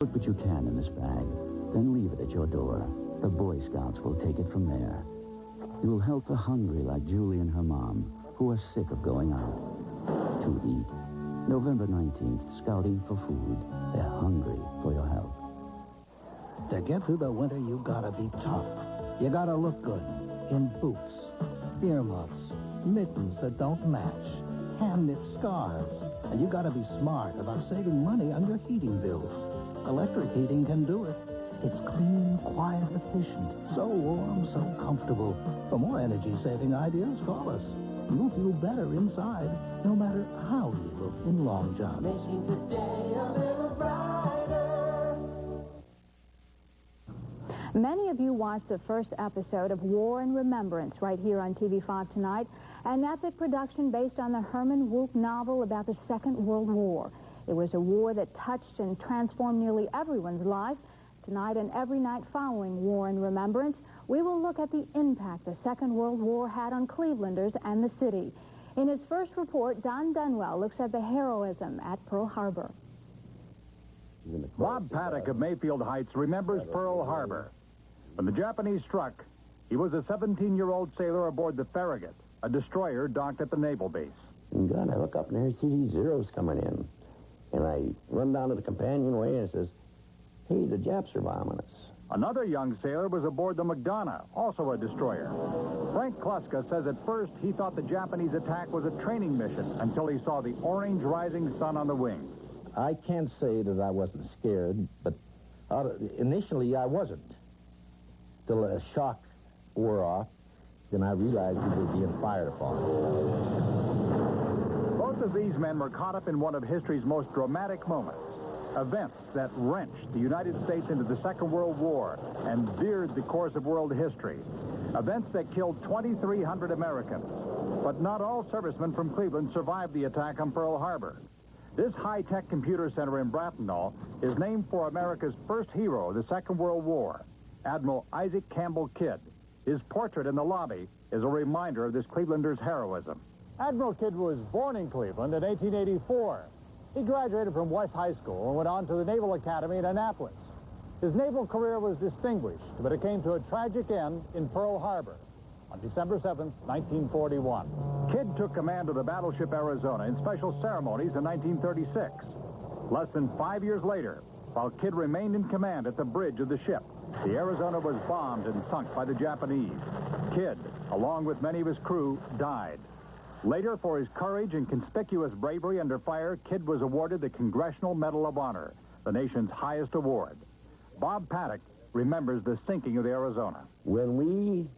Put what you can in this bag, then leave it at your door. The Boy Scouts will take it from there. You will help the hungry like Julie and her mom, who are sick of going out to eat. November 19th, Scouting for Food. They're hungry for your help. To get through the winter, you gotta be tough. You gotta look good in boots, earmuffs, mittens that don't match, hand-knit scarves. And you gotta be smart about saving money on your heating bills. Electric heating can do it. It's clean, quiet, efficient, so warm, so comfortable. For more energy-saving ideas, call us. You'll feel better inside, no matter how you look in long johns. Making today a little brighter. Many of you watched the first episode of War and Remembrance right here on TV5 tonight, an epic production based on the Herman Wouk novel about the Second World War. It was a war that touched and transformed nearly everyone's life. Tonight and every night following War and Remembrance, we will look at the impact the Second World War had on Clevelanders and the city. In his first report, Don Dunwell looks at the heroism at Pearl Harbor. Bob Paddock of Mayfield Heights remembers Pearl Harbor. When the Japanese struck, he was a 17-year-old sailor aboard the Farragut, a destroyer docked at the naval base. And God, I look up and there, see these Zeros coming in. And I run down to the companionway and it says, hey, the Japs are bombing us. Another young sailor was aboard the McDonough, also a destroyer. Frank Kluska says at first he thought the Japanese attack was a training mission until he saw the orange rising sun on the wing. I can't say that I wasn't scared, but initially I wasn't. Till a shock wore off, then I realized we were being fired upon. Both of these men were caught up in one of history's most dramatic moments. Events that wrenched the United States into the Second World War and veered the course of world history. Events that killed 2,300 Americans. But not all servicemen from Cleveland survived the attack on Pearl Harbor. This high-tech computer center in Bracknell is named for America's first hero of the Second World War, Admiral Isaac Campbell Kidd. His portrait in the lobby is a reminder of this Clevelander's heroism. Admiral Kidd was born in Cleveland in 1884. He graduated from West High School and went on to the Naval Academy in Annapolis. His naval career was distinguished, but it came to a tragic end in Pearl Harbor on December 7th, 1941. Kidd took command of the battleship Arizona in special ceremonies in 1936. Less than 5 years later, while Kidd remained in command at the bridge of the ship, the Arizona was bombed and sunk by the Japanese. Kidd, along with many of his crew, died. Later, for his courage and conspicuous bravery under fire, Kidd was awarded the Congressional Medal of Honor, the nation's highest award. Bob Paddock remembers the sinking of the Arizona. When we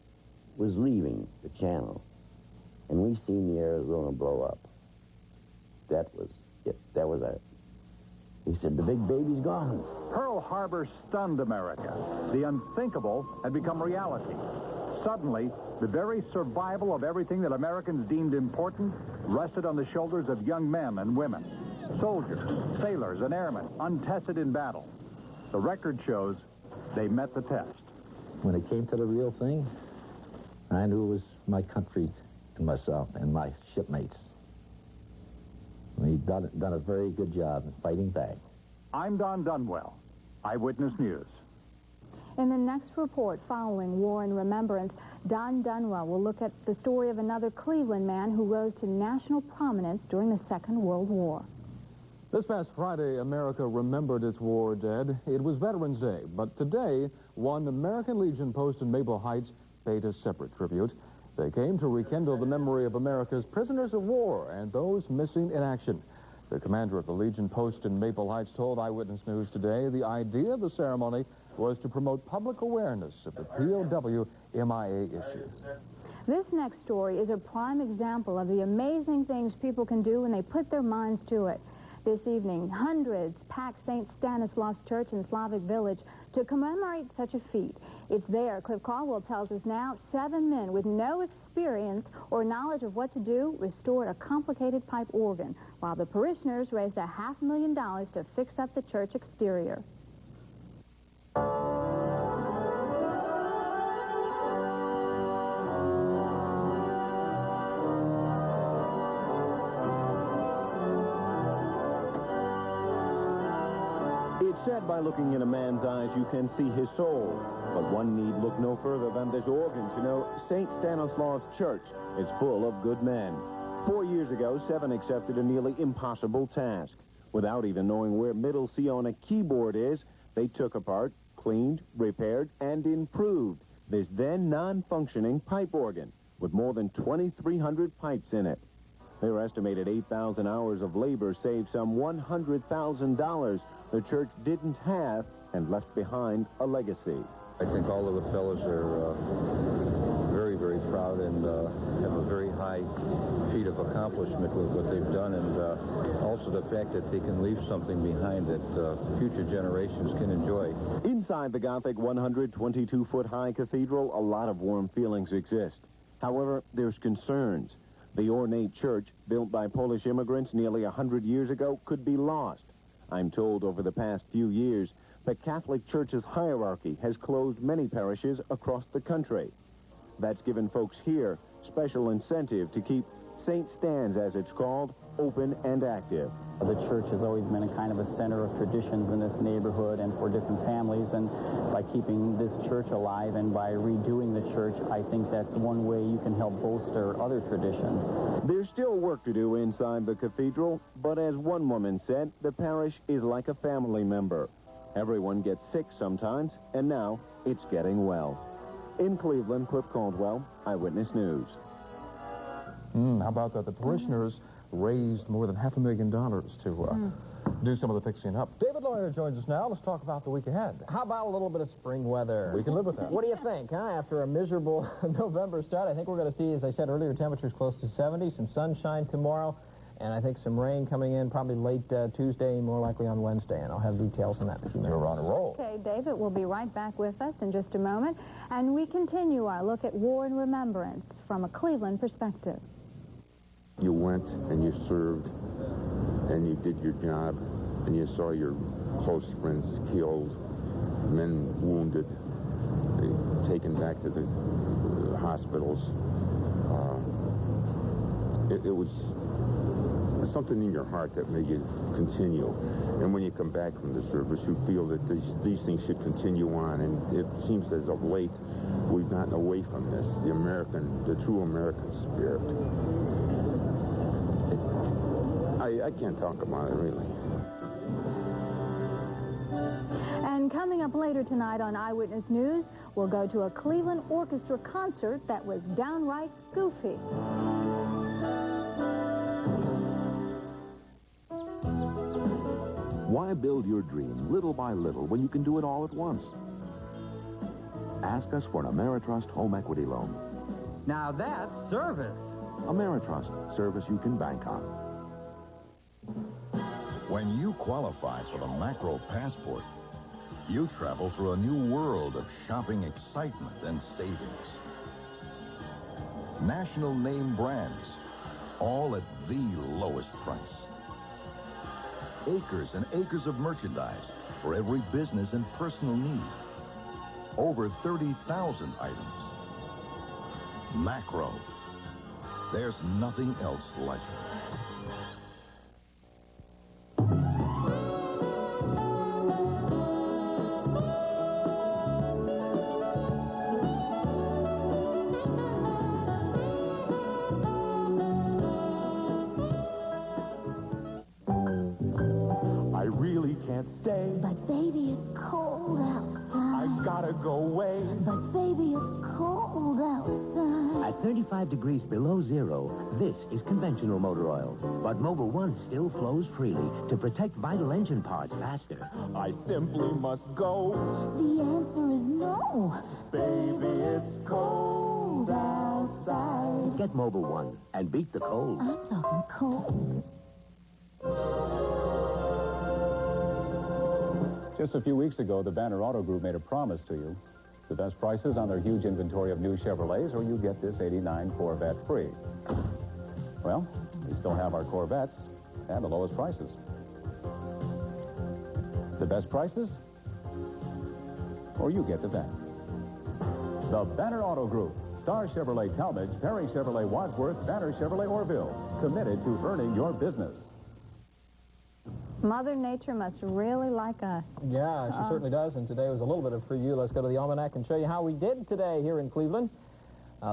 was leaving the channel and we seen the Arizona blow up, that was it. That was it. He said, the big baby's gone. Pearl Harbor stunned America. The unthinkable had become reality. Suddenly, the very survival of everything that Americans deemed important rested on the shoulders of young men and women, soldiers, sailors, and airmen, untested in battle. The record shows they met the test. When it came to the real thing, I knew it was my country and myself and my shipmates. We've done a very good job in fighting back. I'm Don Dunwell, Eyewitness News. In the next report following War and Remembrance, Don Dunwell will look at the story of another Cleveland man who rose to national prominence during the Second World War. This past Friday, America remembered its war dead. It was Veterans Day, but today, one American Legion post in Maple Heights paid a separate tribute. They came to rekindle the memory of America's prisoners of war and those missing in action. The commander of the Legion post in Maple Heights told Eyewitness News today the idea of the ceremony was to promote public awareness of the POW MIA issue. This next story is a prime example of the amazing things people can do when they put their minds to it. This evening, hundreds packed St. Stanislaus Church in Slavic Village to commemorate such a feat. It's there, Cliff Caldwell tells us now, 7 men with no experience or knowledge of what to do restored a complicated pipe organ, while the parishioners raised $500,000 to fix up the church exterior. It's said that by looking in a man's eyes, you can see his soul. But one need look no further than this organ to know St. Stanislaus Church is full of good men. 4 years ago, 7 accepted a nearly impossible task. Without even knowing where middle C on a keyboard is, they took apart, cleaned, repaired, and improved this then non-functioning pipe organ with more than 2,300 pipes in it. Their estimated 8,000 hours of labor saved some $100,000 the church didn't have and left behind a legacy. I think all of the fellows are very, very proud and have a very high feat of accomplishment with what they've done, and also the fact that they can leave something behind that future generations can enjoy. Inside the Gothic 122-foot-high cathedral, a lot of warm feelings exist. However, there's concerns. The ornate church, built by Polish immigrants nearly 100 years ago, could be lost. I'm told over the past few years, the Catholic Church's hierarchy has closed many parishes across the country. That's given folks here special incentive to keep St. Stan's, as it's called, open and active. The church has always been a kind of a center of traditions in this neighborhood and for different families, and by keeping this church alive and by redoing the church, I think that's one way you can help bolster other traditions. There's still work to do inside the cathedral, but as one woman said, the parish is like a family member. Everyone gets sick sometimes, and now it's getting well. In Cleveland, Cliff Caldwell, Eyewitness News. How about that? The parishioners raised more than $500,000 to do some of the fixing up. David Lawyer joins us now. Let's talk about the week ahead. How about a little bit of spring weather? We can live with that. What do you think, huh? After a miserable November start, I think we're going to see, as I said earlier, temperatures close to 70, some sunshine tomorrow, and I think some rain coming in probably late Tuesday, more likely on Wednesday, and I'll have details on that in a few minutes. You're on a roll. Okay, David, we'll be right back with us in just a moment, and we continue our look at war and remembrance from a Cleveland perspective. You went and you served and you did your job and you saw your close friends killed, men wounded, taken back to the hospitals. It was something in your heart that made you continue. And when you come back from the service, you feel that these things should continue on. And it seems as of late, we've gotten away from this, the true American spirit. I can't talk about it, really. And coming up later tonight on Eyewitness News, we'll go to a Cleveland Orchestra concert that was downright goofy. Why build your dream little by little when you can do it all at once? Ask us for an Ameritrust home equity loan. Now that's service. Ameritrust, service you can bank on. When you qualify for the Macro Passport, you travel through a new world of shopping excitement and savings. National name brands, all at the lowest price. Acres and acres of merchandise for every business and personal need. Over 30,000 items. Macro. There's nothing else like it. Stay. But baby, it's cold outside. I gotta go away. But baby, it's cold outside. At 35 degrees below zero, this is conventional motor oil. But Mobil 1 still flows freely to protect vital engine parts faster. I simply must go. The answer is no. Baby, it's cold outside. Get Mobil 1 and beat the cold. I'm talking cold. Just a few weeks ago, the Banner Auto Group made a promise to you. The best prices on their huge inventory of new Chevrolets, or you get this '89 Corvette free. Well, we still have our Corvettes and the lowest prices. The best prices, or you get the van. The Banner Auto Group. Star Chevrolet Talmadge, Perry Chevrolet Wadsworth, Banner Chevrolet Orville. Committed to earning your business. Mother Nature must really like us. Yeah, she certainly does, and today was a little bit of free you. Let's go to the almanac and show you how we did today here in Cleveland.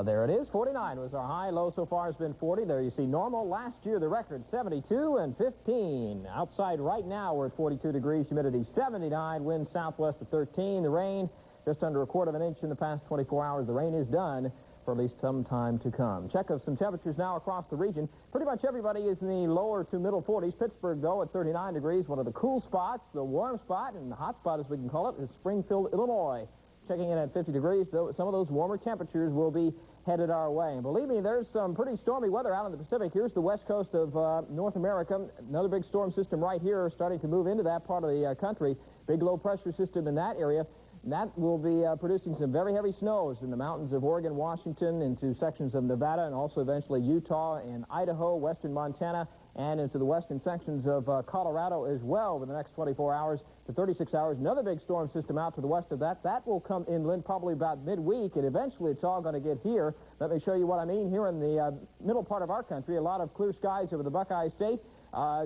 There it is. 49 was our high. Low so far has been 40. There you see normal. Last year, the record 72 and 15. Outside right now, we're at 42 degrees. Humidity 79. Wind southwest at 13. The rain just under 1/4 inch in the past 24 hours. The rain is done for at least some time to come. Check of some temperatures now across the region. Pretty much everybody is in the lower to middle 40s. Pittsburgh, though, at 39 degrees. One of the cool spots, the warm spot, and the hot spot, as we can call it, is Springfield, Illinois. Checking in at 50 degrees, though some of those warmer temperatures will be headed our way. And believe me, there's some pretty stormy weather out in the Pacific. Here's the west coast of North America. Another big storm system right here starting to move into that part of the country. Big low pressure system in that area. And that will be producing some very heavy snows in the mountains of Oregon, Washington, into sections of Nevada, and also eventually Utah and Idaho, western Montana, and into the western sections of Colorado as well over the next 24 hours to 36 hours. Another big storm system out to the west of that. That will come inland probably about midweek, and eventually it's all going to get here. Let me show you what I mean. Here in the middle part of our country, a lot of clear skies over the Buckeye State.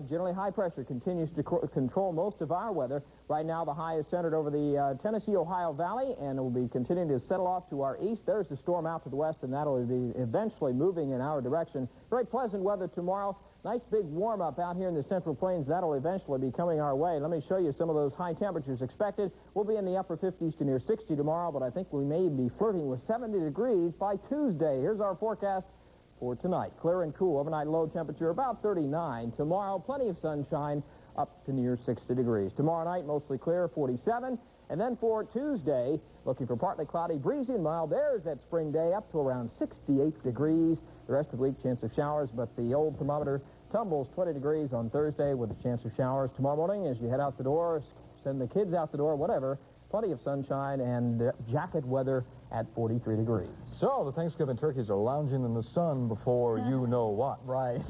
Generally high pressure continues to control most of our weather. Right now, the high is centered over the Tennessee-Ohio Valley, and it will be continuing to settle off to our east. There's the storm out to the west, and that'll be eventually moving in our direction. Very pleasant weather tomorrow. Nice big warm-up out here in the Central Plains. That'll eventually be coming our way. Let me show you some of those high temperatures expected. We'll be in the upper 50s to near 60 tomorrow, but I think we may be flirting with 70 degrees by Tuesday. Here's our forecast for tonight. Clear and cool. Overnight low temperature about 39. Tomorrow, plenty of sunshine up to near 60 degrees. Tomorrow night, mostly clear, 47. And then for Tuesday, looking for partly cloudy, breezy and mild. There's that spring day up to around 68 degrees. The rest of the week, chance of showers, but the old thermometer tumbles 20 degrees on Thursday with a chance of showers. Tomorrow morning, as you head out the door, send the kids out the door, whatever, plenty of sunshine and jacket weather at 43 degrees. So the Thanksgiving turkeys are lounging in the sun before you know what. Right.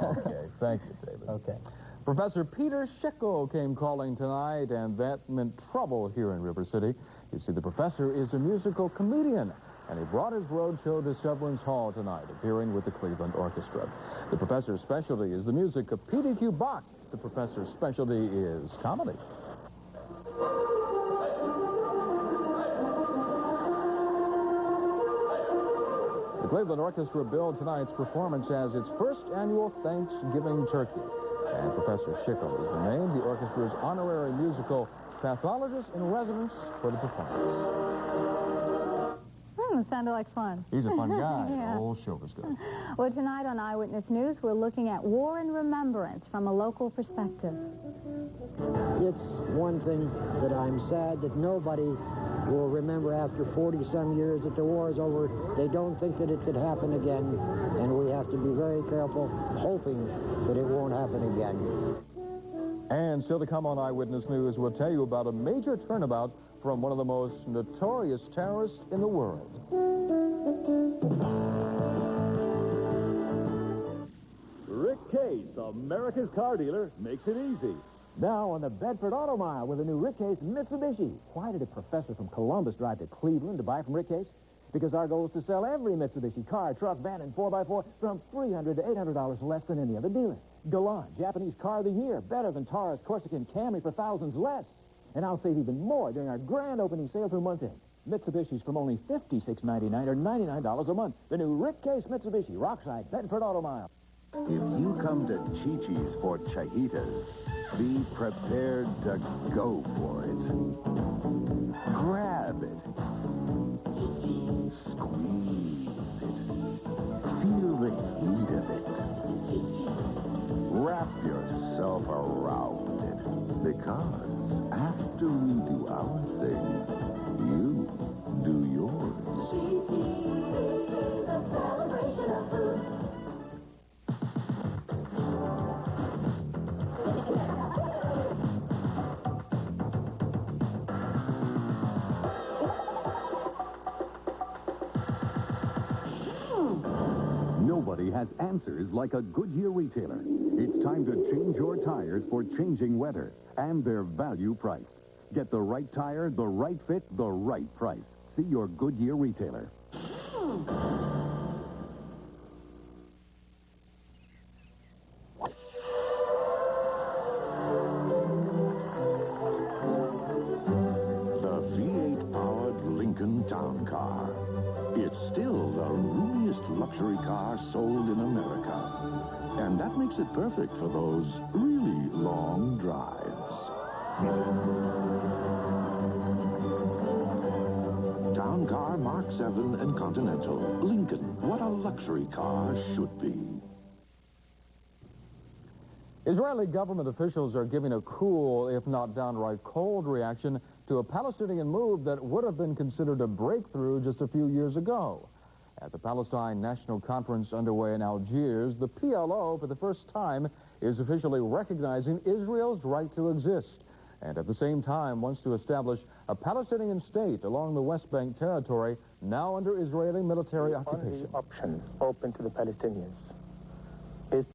Okay, thank you, David. Okay. Professor Peter Schickel came calling tonight, and that meant trouble here in River City. You see, the professor is a musical comedian, and he brought his roadshow to Severance Hall tonight, appearing with the Cleveland Orchestra. The professor's specialty is the music of P.D.Q. Bach. The professor's specialty is comedy. The Cleveland Orchestra billed tonight's performance as its first annual Thanksgiving turkey. And Professor Schickel has been named the orchestra's honorary musical pathologist in residence for the performance. Sounded like fun. He's a fun guy. Yeah. The whole show was good. Well, tonight on Eyewitness News, we're looking at war and remembrance from a local perspective. It's one thing that I'm sad that nobody will remember after 40-some years that the war is over. They don't think that it could happen again, and we have to be very careful, hoping that it won't happen again. And still to come on Eyewitness News, we'll tell you about a major turnabout from one of the most notorious terrorists in the world. Rick Case, America's car dealer, makes it easy. Now on the Bedford Auto Mile with a new Rick Case Mitsubishi. Why did a professor from Columbus drive to Cleveland to buy from Rick Case? Because our goal is to sell every Mitsubishi car, truck, van, and 4x4 from $300 to $800 less than any other dealer. Galant, Japanese car of the year, better than Taurus, Corsican, Camry for thousands less. And I'll save even more during our grand opening sale through month end. Mitsubishis from only $56.99 or $99 a month. The new Rick Case Mitsubishi, Rockside, Bedford Auto Mile. If you come to Chi-Chi's for chahitas, be prepared to go for it. Grab it. Squeeze it. Feel the heat of it. Wrap yourself around it. Because after we do our thing, you do yours. The celebration of food. Nobody has answers like a Goodyear retailer. It's time to change your tires for changing weather, and they're value priced. Get the right tire, the right fit, the right price. See your Goodyear retailer. Town Car. It's still the roomiest luxury car sold in America. And that makes it perfect for those really long drives. Town Car Mark 7 and Continental. Lincoln, what a luxury car should be. Israeli government officials are giving a cool, if not downright cold, reaction to a Palestinian move that would have been considered a breakthrough just a few years ago. At the Palestine National Conference underway in Algiers, the PLO, for the first time, is officially recognizing Israel's right to exist, and at the same time wants to establish a Palestinian state along the West Bank territory now under Israeli military occupation. Only option open to the Palestinians